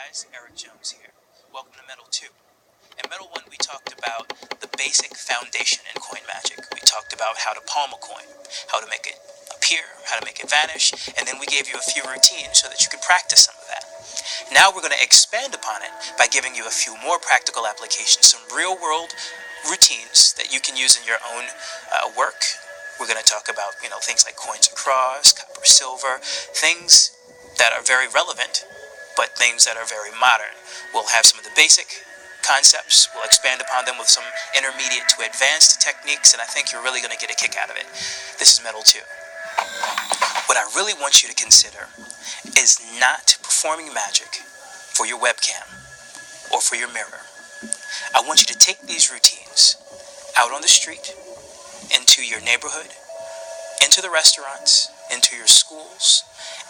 guys, Eric Jones here. Welcome to Metal 2. In Metal 1, we talked about the basic foundation in coin magic. We talked about how to palm a coin, how to make it appear, how to make it vanish, and then we gave you a few routines so that you could practice some of that. Now we're going to expand upon it by giving you a few more practical applications, some real-world routines that you can use in your own work. We're going to talk about, things like coins across, copper, silver, things that are very relevant, but things that are very modern. We'll have some of the basic concepts. We'll expand upon them with some intermediate to advanced techniques, and I think you're really going to get a kick out of it. This is Metal 2. What I really want you to consider is not performing magic for your webcam or for your mirror. I want you to take these routines out on the street, into your neighborhood, into the restaurants, into your schools,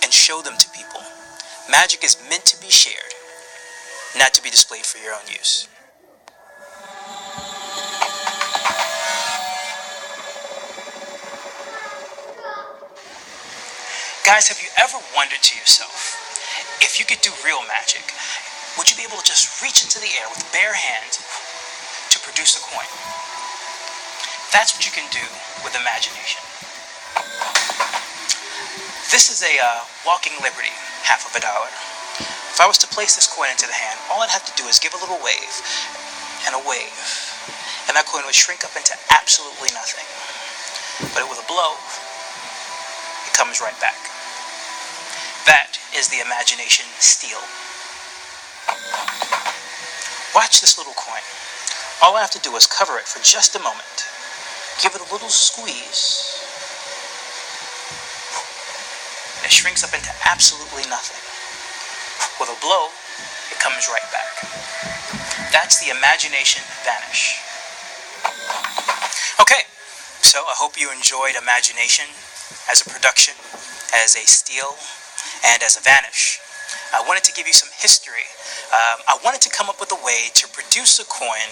and show them to people. Magic is meant to be shared, not to be displayed for your own use. Guys, have you ever wondered to yourself, if you could do real magic, would you be able to just reach into the air with bare hands to produce a coin? That's what you can do with imagination. This is a walking liberty, $50. If I was to place this coin into the hand, all I'd have to do is give a little wave, and that coin would shrink up into absolutely nothing. But with a blow, it comes right back. That is the imagination steal. Watch this little coin. All I have to do is cover it for just a moment. Give it a little squeeze. And it shrinks up into absolutely nothing. With a blow, it comes right back. That's the imagination vanish. Okay, so I hope you enjoyed imagination as a production, as a steal, and as a vanish. I wanted to give you some history. I wanted to come up with a way to produce a coin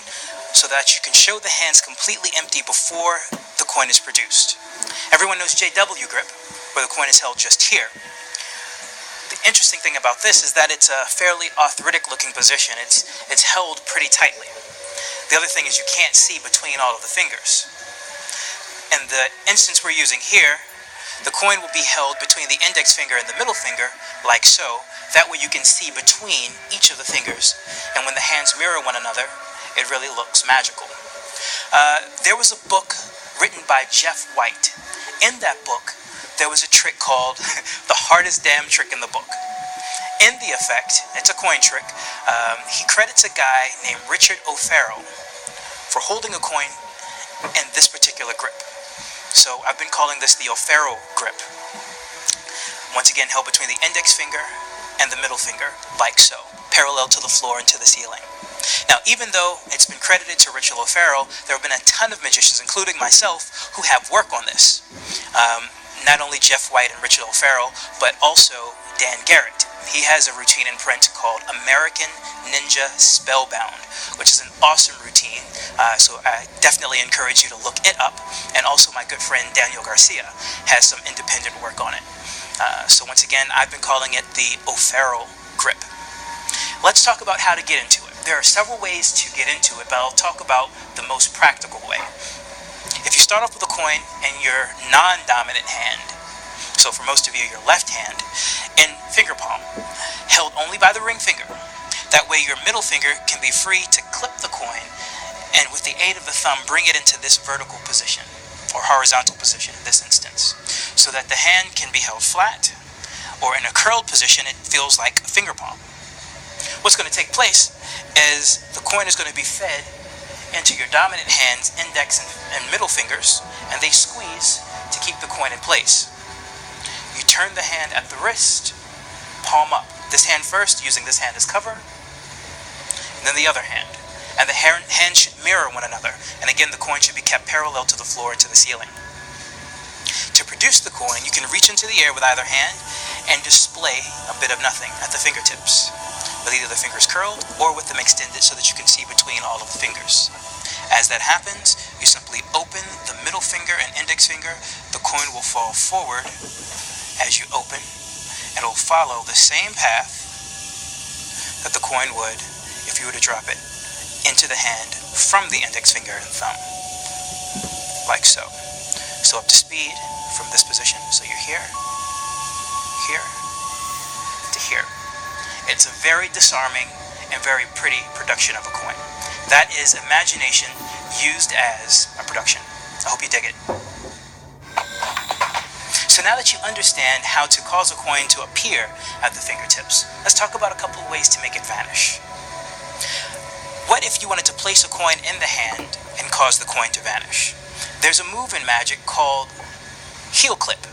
so that you can show the hands completely empty before the coin is produced. Everyone knows JW grip, where the coin is held just here. The interesting thing about this is that it's a fairly arthritic looking position. It's held pretty tightly. The other thing is you can't see between all of the fingers. In the instance we're using here, the coin will be held between the index finger and the middle finger, like so. That way you can see between each of the fingers. And when the hands mirror one another, it really looks magical. There was a book written by Jeff White. In that book, there was a trick called the hardest damn trick in the book. In the effect, it's a coin trick, he credits a guy named Richard O'Farrell for holding a coin in this particular grip. So I've been calling this the O'Farrell grip. Once again, held between the index finger and the middle finger, like so, parallel to the floor and to the ceiling. Now, even though it's been credited to Richard O'Farrell, there have been a ton of magicians, including myself, who have work on this. Not only Jeff White and Richard O'Farrell, but also Dan Garrett. He has a routine in print called American Ninja Spellbound, which is an awesome routine. So I definitely encourage you to look it up. And also my good friend Daniel Garcia has some independent work on it. So once again, I've been calling it the O'Farrell grip. Let's talk about how to get into it. There are several ways to get into it, but I'll talk about the most practical way. If you start off with a coin in your non-dominant hand, so for most of you, your left hand, in finger palm, held only by the ring finger. That way your middle finger can be free to clip the coin, and with the aid of the thumb, bring it into this vertical position, or horizontal position in this instance, so that the hand can be held flat, or in a curled position, it feels like a finger palm. What's going to take place is the coin is going to be fed into your dominant hand's index and middle fingers, and they squeeze to keep the coin in place. You turn the hand at the wrist, palm up. This hand first, using this hand as cover, and then the other hand. And the hands should mirror one another, and again the coin should be kept parallel to the floor and to the ceiling. To produce the coin, you can reach into the air with either hand and display a bit of nothing at the fingertips, with either the fingers curled or with them extended so that you can see between all of the fingers. As that happens, you simply open the middle finger and index finger. The coin will fall forward as you open, and it will follow the same path that the coin would if you were to drop it into the hand from the index finger and thumb, like so. So up to speed from this position. So you're here, here, to here. It's a very disarming and very pretty production of a coin. That is imagination used as a production. I hope you dig it. So now that you understand how to cause a coin to appear at the fingertips, let's talk about a couple of ways to make it vanish. What if you wanted to place a coin in the hand and cause the coin to vanish? There's a move in magic called heel clip,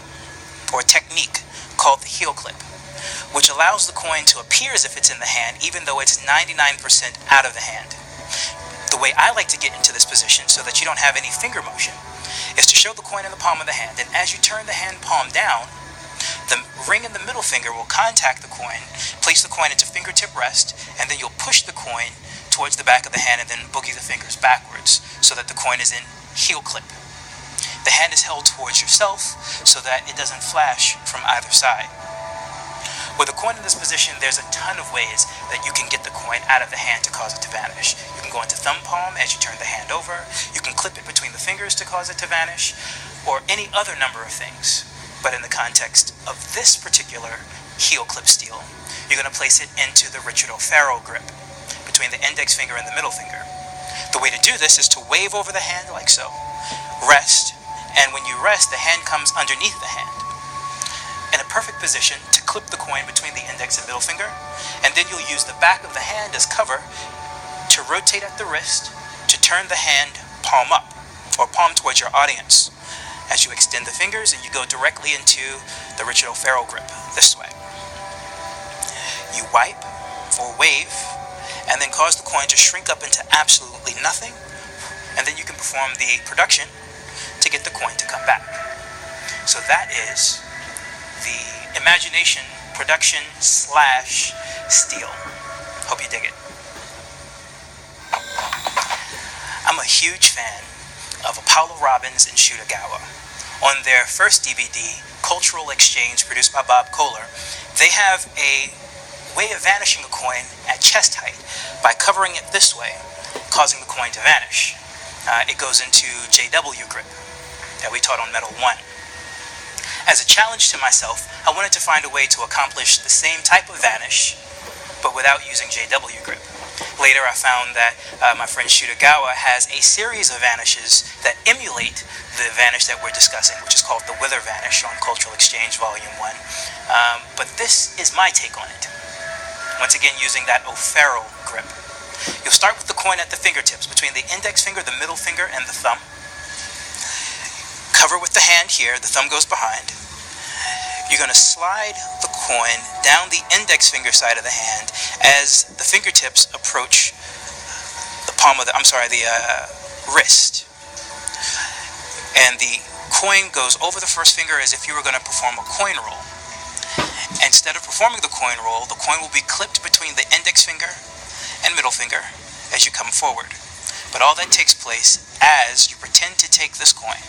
or a technique called the heel clip, which allows the coin to appear as if it's in the hand even though it's 99% out of the hand. The way I like to get into this position so that you don't have any finger motion is to show the coin in the palm of the hand, and as you turn the hand palm down, the ring in the middle finger will contact the coin, place the coin into fingertip rest, and then you'll push the coin towards the back of the hand and then boogie the fingers backwards so that the coin is in heel clip. The hand is held towards yourself so that it doesn't flash from either side. With a coin in this position, there's a ton of ways that you can get the coin out of the hand to cause it to vanish. You can go into thumb palm as you turn the hand over. You can clip it between the fingers to cause it to vanish, or any other number of things. But in the context of this particular heel clip steel, you're going to place it into the Richard O'Farrell grip between the index finger and the middle finger. The way to do this is to wave over the hand like so, rest, and when you rest, the hand comes underneath the hand in a perfect position to clip the coin between the index and middle finger, and then you'll use the back of the hand as cover to rotate at the wrist to turn the hand palm up, or palm towards your audience, as you extend the fingers and you go directly into the Richard O'Farrell grip this way. You wipe or wave and then cause the coin to shrink up into absolutely nothing, and then you can perform the production to get the coin to come back. So that is the imagination production / steel. Hope you dig it. I'm a huge fan of Apollo Robbins and Shuta Gawa. On their first DVD, Cultural Exchange, produced by Bob Kohler, they have a way of vanishing a coin at chest height by covering it this way, causing the coin to vanish. It goes into JW grip that we taught on Metal 1. As a challenge to myself, I wanted to find a way to accomplish the same type of vanish, but without using JW grip. Later, I found that my friend Shuta Gawa has a series of vanishes that emulate the vanish that we're discussing, which is called the Wither Vanish on Cultural Exchange Volume 1. But this is my take on it. Once again, using that O'Farrell grip. You'll start with the coin at the fingertips, between the index finger, the middle finger, and the thumb. Cover with the hand here, the thumb goes behind. You're going to slide the coin down the index finger side of the hand as the fingertips approach the wrist. And the coin goes over the first finger as if you were going to perform a coin roll. Instead of performing the coin roll, the coin will be clipped between the index finger and middle finger as you come forward. But all that takes place as you pretend to take this coin.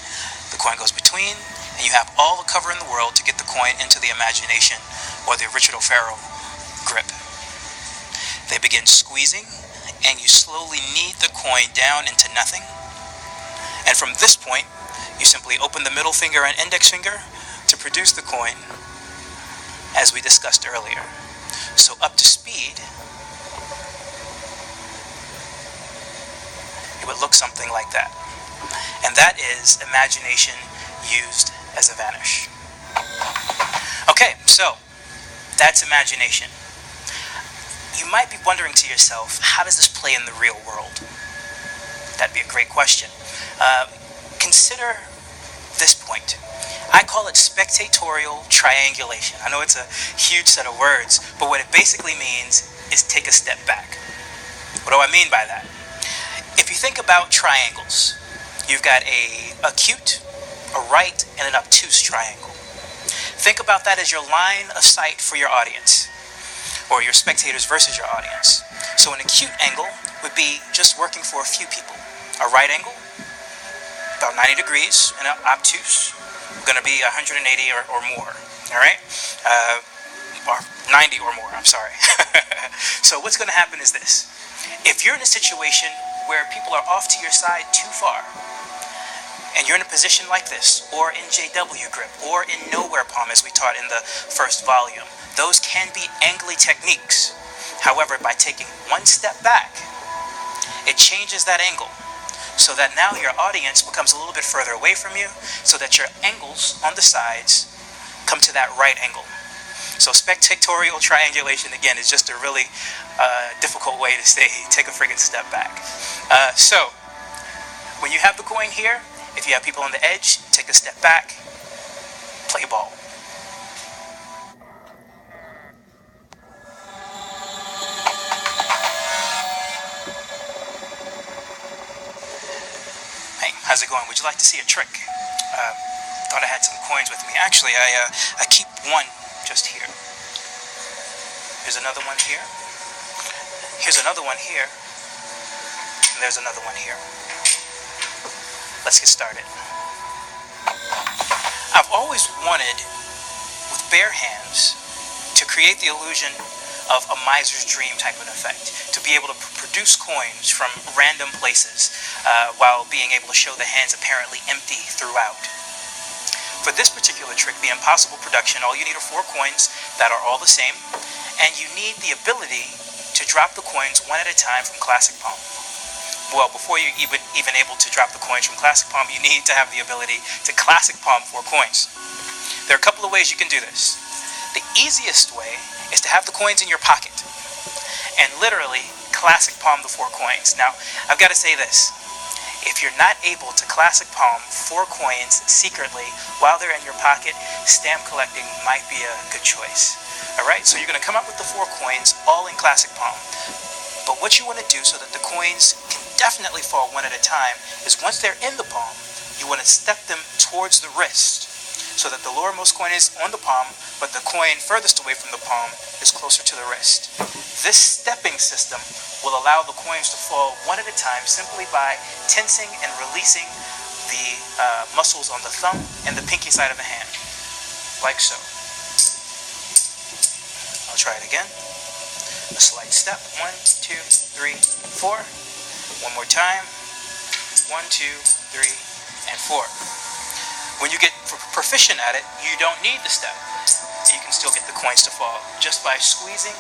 The coin goes between, and you have all the cover in the world to get the coin into the imagination or the Richard O'Farrell grip. They begin squeezing, and you slowly knead the coin down into nothing. And from this point, you simply open the middle finger and index finger to produce the coin, as we discussed earlier. So up to speed, it would look something like that. And that is imagination used as a vanish. Okay, so that's imagination. You might be wondering to yourself, how does this play in the real world? That'd be a great question. Consider this point. I call it spectatorial triangulation. I know it's a huge set of words, but what it basically means is take a step back. What do I mean by that? If you think about triangles, you've got a acute, a right, and an obtuse triangle. Think about that as your line of sight for your audience, or your spectators versus your audience. So an acute angle would be just working for a few people. A right angle, about 90 degrees, and an obtuse, going to be 180 or more, all right? Or 90 or more, I'm sorry. So what's going to happen is this. If you're in a situation where people are off to your side too far, and you're in a position like this, or in JW grip, or in nowhere palm as we taught in the first volume, those can be angly techniques. However, by taking one step back, it changes that angle, so that now your audience becomes a little bit further away from you, so that your angles on the sides come to that right angle. So spectatorial triangulation, again, is just a really difficult way to say, take a friggin' step back. So, when you have the coin here, if you have people on the edge, take a step back, play ball. Hey, how's it going? Would you like to see a trick? Thought I had some coins with me. Actually, I keep one just here. Here's another one here. Here's another one here. And there's another one here. Let's get started. I've always wanted, with bare hands, to create the illusion of a miser's dream type of effect. To be able to produce coins from random places while being able to show the hands apparently empty throughout. For this particular trick, the impossible production, all you need are 4 coins that are all the same, and you need the ability to drop the coins one at a time from Classic Palm. Well, before you're even able to drop the coins from Classic Palm, you need to have the ability to Classic Palm 4 coins. There are a couple of ways you can do this. The easiest way is to have the coins in your pocket and literally Classic Palm the 4 coins. Now, I've got to say this. If you're not able to Classic Palm 4 coins secretly while they're in your pocket, stamp collecting might be a good choice. Alright, so you're going to come up with the 4 coins all in Classic Palm. But what you want to do so that the coins can definitely fall one at a time is once they're in the palm, you want to step them towards the wrist so that the lowermost coin is on the palm, but the coin furthest away from the palm is closer to the wrist. This stepping system will allow the coins to fall one at a time simply by tensing and releasing the muscles on the thumb and the pinky side of the hand, like so. I'll try it again. A slight step. 1, 2, 3, 4. One more time. 1, 2, 3, and 4. When you get proficient at it, you don't need the step. You can still get the coins to fall just by squeezing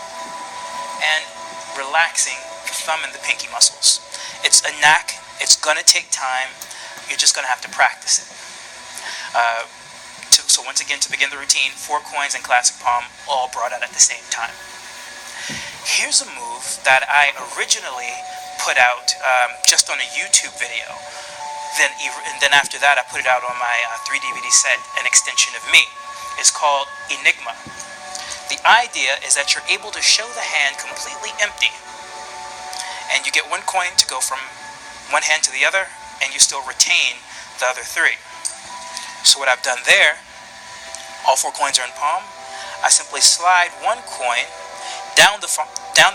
and relaxing the thumb and the pinky muscles. It's a knack. It's going to take time. You're just going to have to practice it. So once again, to begin the routine, 4 coins in Classic Palm, all brought out at the same time. Here's a move that I originally put out just on a YouTube video. Then after that, I put it out on my 3 DVD set, An Extension of Me. It's called Enigma. The idea is that you're able to show the hand completely empty, and you get 1 coin to go from one hand to the other, and you still retain the other 3. So what I've done there, all 4 coins are in palm. I simply slide 1 coin down the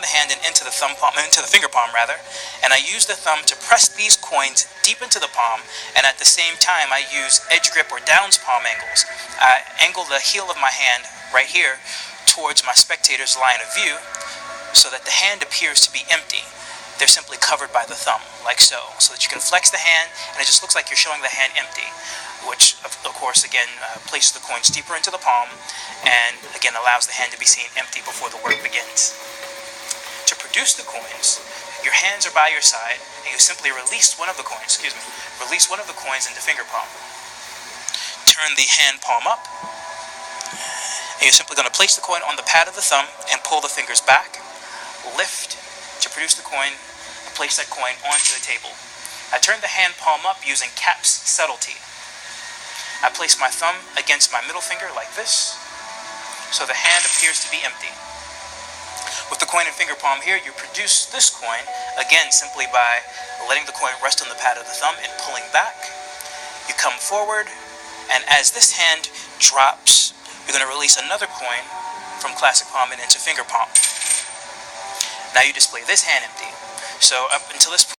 hand and into the finger palm rather, and I use the thumb to press these coins deep into the palm, and at the same time I use edge grip or downs palm angles. I angle the heel of my hand right here towards my spectator's line of view so that the hand appears to be empty. They're simply covered by the thumb, like so that you can flex the hand and it just looks like you're showing the hand empty, which of course again places the coins deeper into the palm and again allows the hand to be seen empty before the work begins. To produce the coins, your hands are by your side and you simply release one of the coins, into finger palm. Turn the hand palm up and you're simply going to place the coin on the pad of the thumb and pull the fingers back, lift to produce the coin, and place that coin onto the table. I turn the hand palm up using cap's subtlety. I place my thumb against my middle finger like this, so the hand appears to be empty. With the coin and finger palm here, you produce this coin, again simply by letting the coin rest on the pad of the thumb and pulling back. You come forward, and as this hand drops, you're going to release another coin from Classic Palm and into finger palm. Now you display this hand empty. So up until this point,